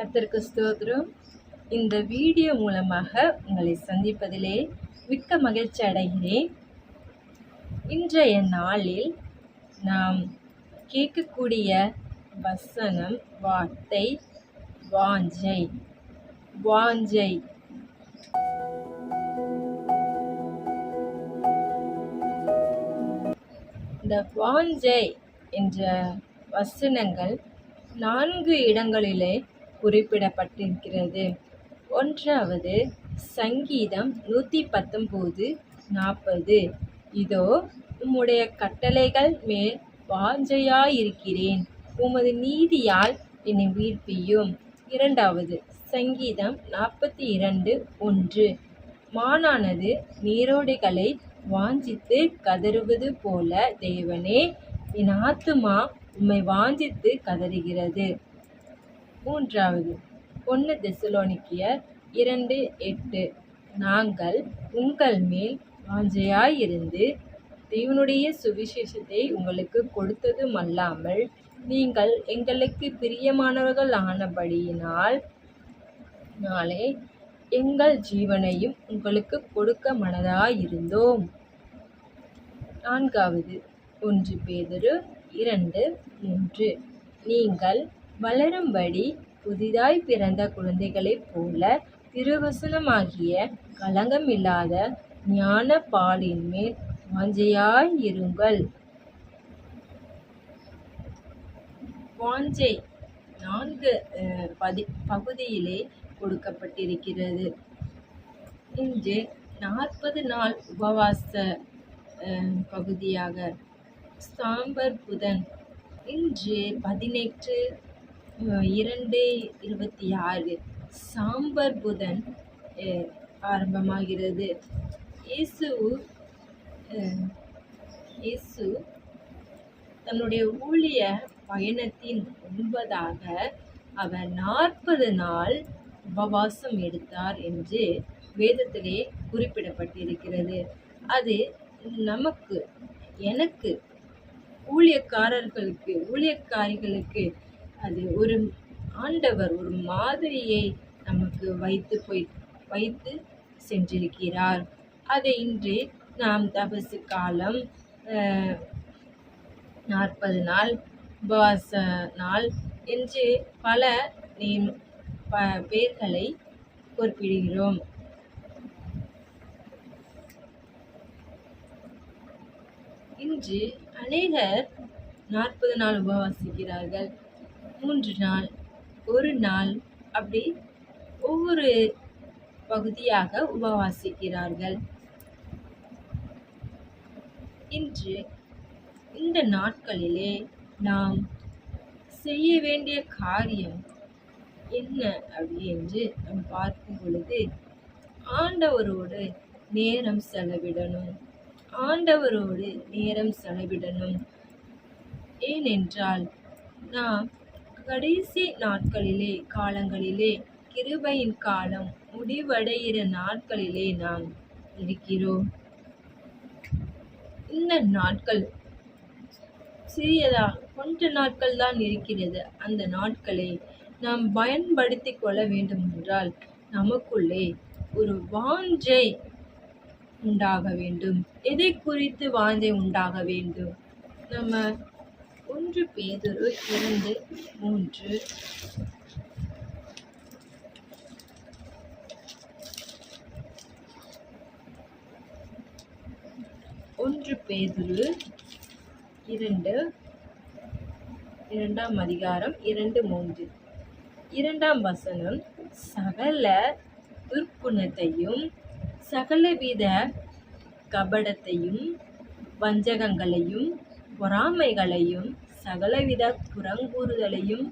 கர்த்தருக்கு ஸ்தோத்திரம். இந்த வீடியோ மூலமாக உங்களை சந்திப்பதிலே மிக்க மகிழ்ச்சி அடைகிறேன். இன்றைய நாளில் நாம் கேட்கக்கூடிய வசனம், வார்த்தை வாஞ்சை. வாஞ்சை. இந்த வாஞ்சை என்ற வசனங்கள் 4 இடங்களிலே குறிப்பிடப்பட்டிருக்கிறது. ஒன்றாவது சங்கீதம் 119:40. இதோ உம்முடைய கட்டளைகள் மேல் வாஞ்சையாயிருக்கிறேன், உமது நீதியால் என்னை உயிர்ப்பியும். இரண்டாவது சங்கீதம் 42:1. மானானது நீரோடைகளை வாஞ்சித்து கதறுவது போல தேவனே, என் ஆத்துமா உம்மை வாஞ்சித்து கதறுகிறது. மூன்றாவது 1 தெசலோனிக்கேயர் 2:8. நாங்கள் உங்கள் மேல் வாஞ்சையாயிருந்து தேவனுடைய சுவிசேஷத்தை உங்களுக்கு கொடுத்ததும் அல்லாமல் நீங்கள் எங்களுக்கு பிரியமானவர்கள் ஆனபடியினால் நாளே எங்கள் ஜீவனையும் உங்களுக்கு கொடுக்க மனதாயிருந்தோம். நான்காவது 1 பேதுரு 2:3. நீங்கள் வளரும்படி புதிதாய் பிறந்த குழந்தைகளைப் போல திருவசனமாகிய களங்கமில்லாத ஞான பாலின் மேல் வாஞ்சையாயிருங்கள். வாஞ்சை 4 பகுதியிலே கொடுக்கப்பட்டிருக்கிறது. இன்று 40 நாள் உபவாச பகுதியாக சாம்பர் புதன். இன்று 18/2/26 சாம்பர் புதன் ஆரம்பமாகிறது. இயேசு தன்னுடைய ஊழிய பயணத்தின் முன்பதாக அவர் 40 நாள் உபவாசம் எடுத்தார் என்று வேதத்திலே குறிப்பிடப்பட்டிருக்கிறது. அது நமக்கு, எனக்கு, ஊழியக்காரிகளுக்கு அது ஒரு ஆண்டவர் ஒரு மாதிரியை நமக்கு வைத்து சென்றிருக்கிறார். அதை இன்று நாம் தபசு காலம், 40 நாள் உபவாச நாள் என்று பல பெயர்களை குறிப்பிடுகிறோம். இன்று அநேகர் 40 நாள் உபவாசிக்கிறார்கள். 3 நாள், 1 நாள், அப்படி ஒவ்வொரு பகுதியாக உபவாசிக்கிறார்கள். இன்று இந்த நாட்களிலே நாம் செய்ய வேண்டிய காரியம் என்ன அப்படி என்று நாம் பார்க்கும் பொழுது, ஆண்டவரோடு நேரம் செலவிடணும். ஏனென்றால் நாம் கடைசி காலங்களிலே கிருபையின் காலம் முடிவடைகிற நாட்களிலே நாம் இருக்கிறோம். இந்த நாட்கள் கொஞ்ச நாட்கள் தான் இருக்கிறது. அந்த நாட்களை நாம் பயன்படுத்தி கொள்ள வேண்டும் என்றால் நமக்குள்ளே ஒரு வாஞ்சை உண்டாக வேண்டும். எதை குறித்து வாஞ்சை உண்டாக வேண்டும்? நம்ம 1 பேதுரு 2:3. 1 பேதுரு 2:2 2:3. 2ஆம் வசனம், சகல துர்க்குணத்தையும் சகலவித கபடத்தையும் வஞ்சகங்களையும் பொறாமைகளையும் சகலவித புறங்கூறுதலையும்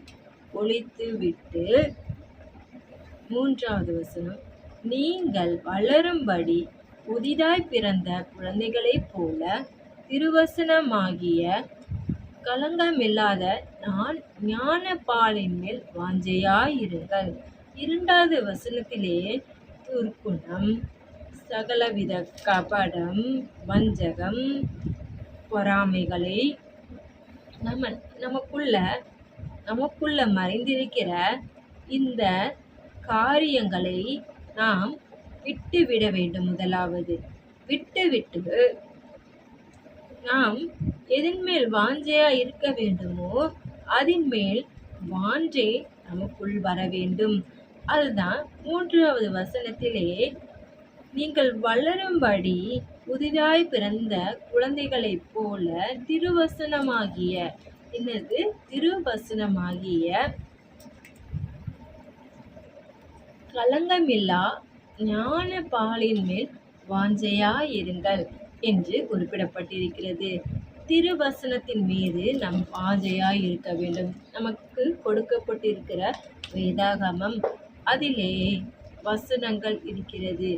ஒழித்து விட்டு. 3ஆவது வசனம், நீங்கள் வளரும்படி புதிதாய் பிறந்த குழந்தைகளைப் போல திருவசனமாகிய களங்கமில்லாத ஞான பாலின் மேல் வாஞ்சையாயிருங்கள். 2வது வசனத்திலே துர்க்குணம், சகலவித கபடம், வஞ்சகம், பொறாமைகளை நமக்குள்ள மறைந்திருக்கிற இந்த காரியங்களை நாம் விட்டுவிட வேண்டும். முதலாவது விட்டுவிட்டு நாம் எதன் மேல் வாஞ்சையா இருக்க வேண்டுமோ அதன் மேல் வாஞ்சை நமக்குள் வர வேண்டும். அதுதான் 3வது வசனத்திலே, நீங்கள் வளரும்படி புதிதாய் பிறந்த குழந்தைகளைப் போல திருவசனமாகிய களங்கமில்லா ஞான பாலின் மேல் வாஞ்சையாயிருங்கள் என்று குறிப்பிடப்பட்டிருக்கிறது. திருவசனத்தின் மீது நம் வாஞ்சையாய் இருக்க வேண்டும். நமக்கு கொடுக்கப்பட்டிருக்கிற வேதாகமம், அதிலே வசனங்கள் இருக்கிறது.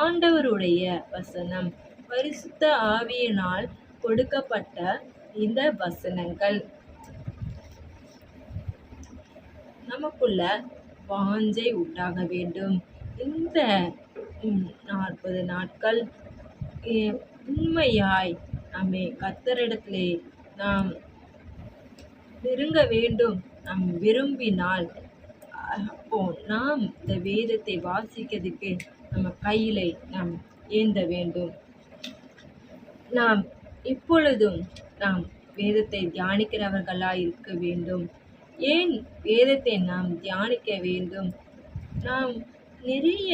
ஆண்டவருடைய வசனம், பரிசுத்த ஆவியினால் கொடுக்கப்பட்ட இந்த வசனங்கள் நமக்குள்ள வாஞ்சை உண்டாக வேண்டும். இந்த 40 நாட்கள் உண்மையாய் நம்மை கர்த்தரிடத்திலே நாம் நெருங்க வேண்டும். நாம் விரும்பினால் அப்போ நாம் இந்த வேதத்தை வாசிக்கிறதுக்கு நம்ம கையிலே நாம் ஏந்த வேண்டும். நாம் இப்பொழுதும் நாம் வேதத்தை தியானிக்கிறவர்களாய் இருக்க வேண்டும். ஏன் வேதத்தை நாம் தியானிக்க வேண்டும்? நாம் நிறைய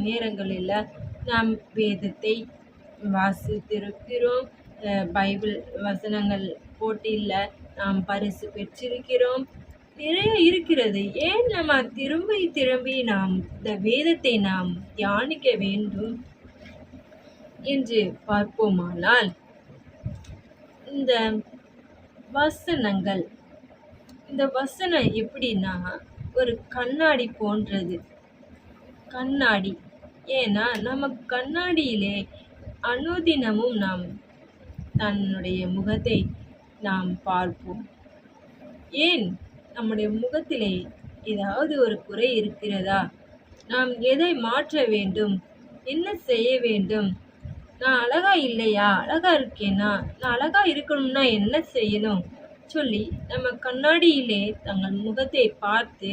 நேரங்களில் நாம் வேதத்தை வாசித்திருக்கிறோம். பைபிள் வசனங்கள் போட்டியில் நாம் பரிசு பெற்றிருக்கிறோம். நிறைய இருக்கிறது. ஏன் நம்ம திரும்பி நாம் இந்த வேதத்தை நாம் தியானிக்க வேண்டும் என்று பார்ப்போமானால், இந்த வசனங்கள், இந்த வசனம் எப்படின்னா ஒரு கண்ணாடி போன்றது. கண்ணாடி, ஏன்னா நம்ம கண்ணாடியிலே அனுதினமும் நாம் தன்னுடைய முகத்தை நாம் பார்ப்போம். ஏன் நம்முடைய முகத்திலே ஏதாவது ஒரு குறை இருக்கிறதா? நாம் எதை மாற்ற வேண்டும்? என்ன செய்ய வேண்டும்? நான் அழகா இல்லையா? அழகா இருக்கேனா? நான் அழகா இருக்கணும்னா என்ன செய்யணும் சொல்லி நம்ம கண்ணாடியிலே தங்கள் முகத்தை பார்த்து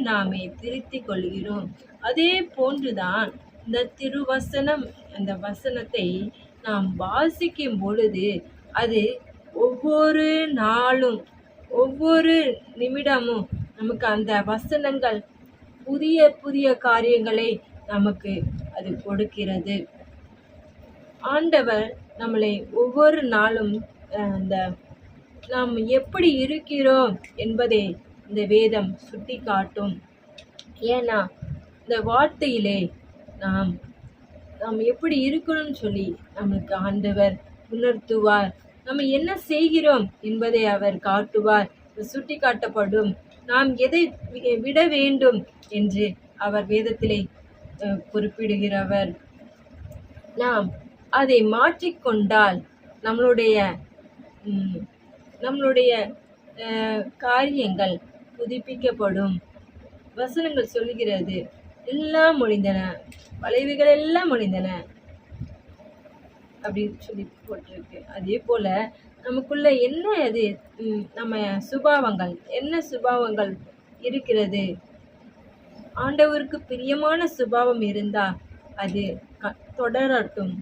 நாமே திருத்திக் கொள்கிறோம். அதே போன்றுதான் இந்த திருவசனம், அந்த வசனத்தை நாம் வாசிக்கும் பொழுது அது ஒவ்வொரு நாளும் ஒவ்வொரு நிமிடமும் நமக்கு அந்த வசனங்கள் புதிய புதிய காரியங்களை நமக்கு அது கொடுக்கிறது. ஆண்டவர் நம்மளை ஒவ்வொரு நாளும் நாம் எப்படி இருக்கிறோம் என்பதை இந்த வேதம் சுட்டி காட்டும். ஏன்னா இந்த வார்த்தையிலே நாம் எப்படி இருக்கணும்னு சொல்லி நமக்கு ஆண்டவர் உணர்த்துவார். நம்ம என்ன செய்கிறோம் என்பதை அவர் காட்டுவார், சுட்டி காட்டப்படும். நாம் எதை விட வேண்டும் என்று அவர் வேதத்திலே குறிப்பிடுகிறவர். நாம் அதை மாற்றிக்கொண்டால் நம்மளுடைய காரியங்கள் புதுப்பிக்கப்படும். வசனங்கள் சொல்லுகிறது, எல்லாம் முடிந்தன, பழையவைகள் எல்லாம் முடிந்தன அப்படின்னு சொல்லி போட்டிருக்கு. அதே போல நமக்குள்ள என்ன அது நம்ம என்ன சுபாவங்கள் இருக்கிறது? ஆண்டவருக்கு பிரியமான சுபாவம் இருந்தா அது தொடரட்டும்.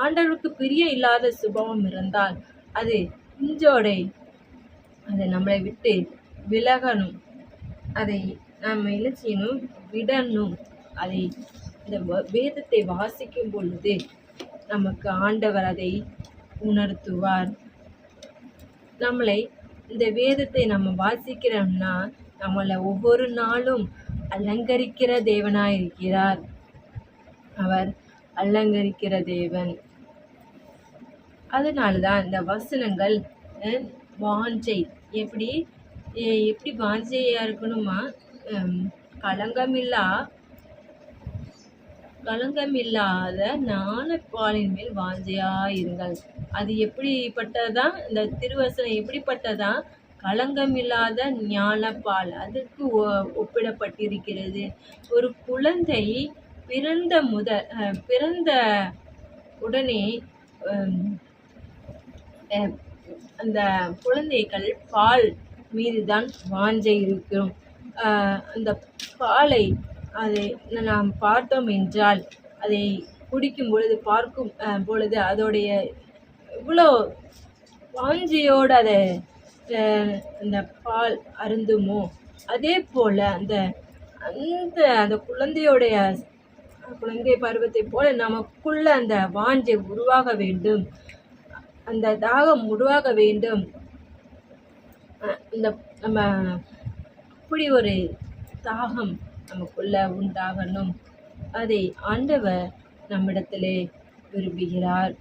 ஆண்டவருக்கு பிரியம் இல்லாத சுபாவம் இருந்தால் அது இன்றோடே அதை நம்மளை விட்டு விலகணும். அதை நாம் என்ன செய்யணும்? விடணும். அதை இந்த வேதத்தை வாசிக்கும் பொழுது நமக்கு ஆண்டவர் அதை உணர்த்துவார். நம்மளை இந்த வேதத்தை நம்ம வாசிக்கிறோம்னா நம்மளை ஒவ்வொரு நாளும் அலங்கரிக்கிற தேவனாயிருக்கிறார். அவர் அலங்கரிக்கிற தேவன். அதனால்தான் இந்த வசனங்கள் வாஞ்சை எப்படி வாஞ்சையா இருக்கணுமா? களங்கமில்லாத ஞானப்பாலின் மேல் வாஞ்சையாயிருங்கள். அது எப்படிப்பட்டதான்? இந்த திருவசனம் எப்படிப்பட்டதான்? களங்கமில்லாத ஞானப்பால், அதற்கு ஒப்பிடப்பட்டிருக்கிறது. ஒரு குழந்தை பிறந்த உடனே அந்த குழந்தைகள் பால் மீது தான் வாஞ்சை இருக்கும். அந்த பாலை அதை நாம் பார்த்தோம் என்றால் அதை குடிக்கும் பொழுது பார்க்கும் பொழுது அதோடைய இவ்வளோ வாஞ்சியோடு அதை அந்த பால் அருந்துமோ, அதே போல் அந்த அந்த அந்த குழந்தை பருவத்தை போல நமக்குள்ள அந்த வாஞ்சை உருவாக வேண்டும், அந்த தாகம் உருவாக வேண்டும். இந்த நம்ம அப்படி ஒரு தாகம் நமக்குள்ள உண்டாகணும். அதை ஆண்டவர் நம்மிடத்திலே விரும்புகிறார்.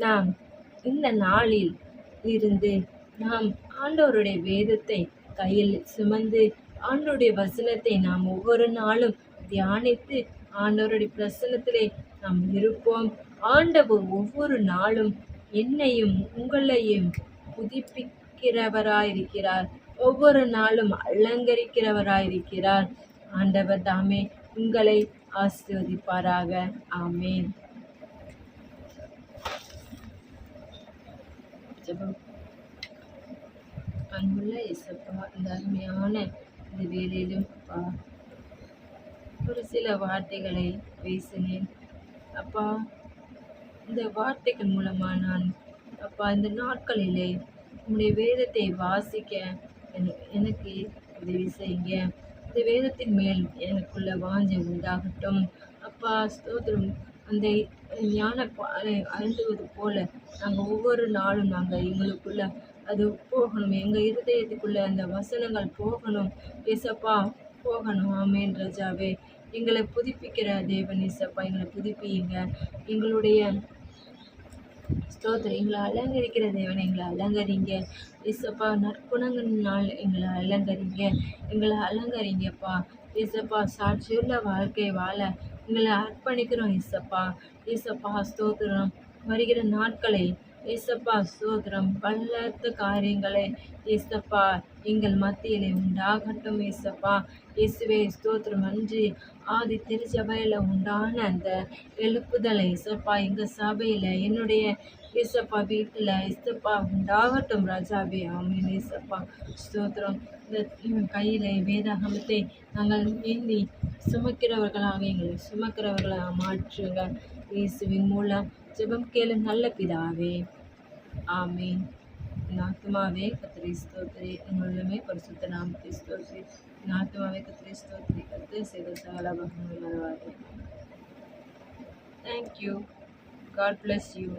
நாம் இந்த நாளில் இருந்து நாம் ஆண்டவருடைய வேதத்தை கையில் சுமந்து ஆண்டவருடைய வசனத்தை நாம் ஒவ்வொரு நாளும் தியானித்து ஆண்டவருடைய பிரசன்னத்திலே நாம் இருப்போம். ஆண்டவர் ஒவ்வொரு நாளும் என்னையும் உங்களையும் புதுப்பிக்கிறவராயிருக்கிறார். ஒவ்வொரு நாளும் அலங்கரிக்கிறவராயிருக்கிறார். ஆண்டவர் தாமே உங்களை ஆசீர்வதிப்பாராக. ஆமேன். ஜெபம். அன்புள்ள இயேசப்பா, இந்த அருமையான இந்த வேலையிலும் அப்பா ஒரு சில வார்த்தைகளை பேசினேன் அப்பா. இந்த வார்த்தைகள் மூலமா நான் அப்பா இந்த நாட்களிலே உங்களுடைய வேதத்தை வாசிக்க எனக்கு உதவி செய்யுங்க. இந்த வேதத்தின் மேல் எனக்குள்ள வாஞ்சை உண்டாகட்டும் அப்பா. ஸ்தோத்திரம். அந்த ஞான அருந்துவது போல நாங்கள் ஒவ்வொரு நாளும் எங்களுக்குள்ள அது போகணும். எங்கள் இருதயத்துக்குள்ள அந்த வசனங்கள் போகணும் ஏசப்பா, போகணும். ஆமேன் ராஜாவே. எங்களை புதுப்பிக்கிற தேவன் ஏசப்பா, எங்களை புதுப்பியுங்க. எங்களுடைய ஸ்தோத்திரம். எங்களை அலங்கரிக்கிற தேவன், எங்களை அலங்கரிங்க ஏசப்பா. நற்குணங்களால் எங்களை அலங்கரிங்க, எங்களை அலங்கரிங்கப்பா ஏசப்பா. சாட்சியுள்ள வாழ்க்கை வாழ எங்களை அர்ப்பணிக்கிறோம் ஏசப்பா. ஏசப்பா ஸ்தோத்திரம். வருகிற நாட்களை ஏசப்பா ஸ்தோத்திரம். பலத்த காரியங்களை ஏசப்பா எங்கள் மத்தியிலே உண்டாகட்டும் ஏசப்பா. இயேசுவே ஸ்தோத்திரம். அன்று ஆதி திருச்சபையில் உண்டான அந்த எழுப்புதலை ஏசப்பா எங்கள் சபையில் என்னுடைய ஏசப்பா வீட்டில் ஏசப்பா உண்டாகட்டும் ராஜாவே. ஆமீன் ஏசப்பா ஸ்தோத்திரம். இந்த கையில் வேதாகமத்தை நாங்கள் ஏந்தி சுமக்கிறவர்களாக எங்களை சுமக்கிறவர்களாக மாற்றுங்க இயேசுவின் மூலம் ஜெபம் கேளு நல்ல பிதாவே. ஆமீன். ஆத்துமாவே கர்த்தரை ஸ்தோத்திரி, உங்களுமே பரிசுத்த நாமத்தை ஸ்தோத்திரி. ஆத்துமாவே கர்த்தரை ஸ்தோத்திரி, கர்த்தர் செய்த சகல உபகாரங்களையும் மறவாதே. Thank you. God bless you.